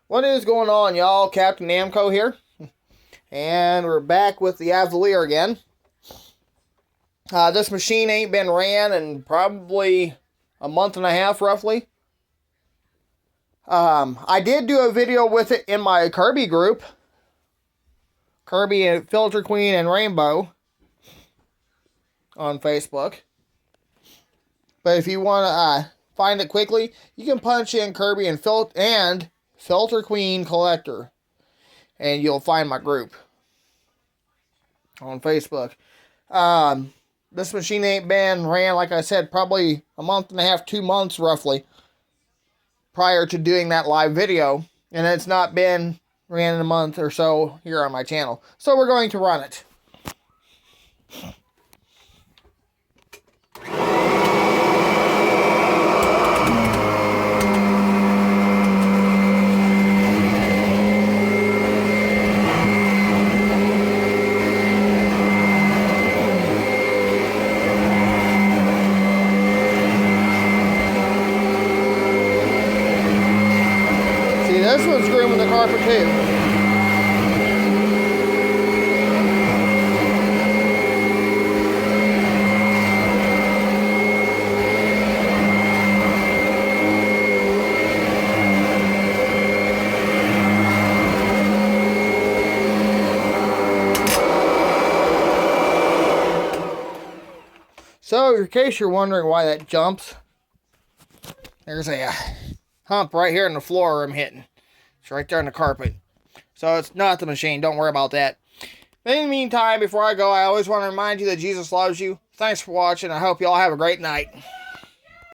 What is going on, y'all? Captain Namco here. And we're back with the Avalir again. This machine ain't been ran in probably a month and a half, roughly. I did do a video with it in my Kirby group. Kirby and Filter Queen and Rainbow on Facebook. But if you want to find it quickly, you can punch in Kirby and Filter Queen Collector, and you'll find my group on Facebook. This machine ain't been ran, like I said, probably a month and a half, 2 months roughly, prior to doing that live video, and it's not been ran in a month or so here on my channel. So we're going to run it. This one's grooming the carpet too. So, in case you're wondering why that jumps, there's a hump right here in the floor I'm hitting. It's right there on the carpet. So it's not the machine. Don't worry about that. But in the meantime, before I go, I always want to remind you that Jesus loves you. Thanks for watching. I hope you all have a great night.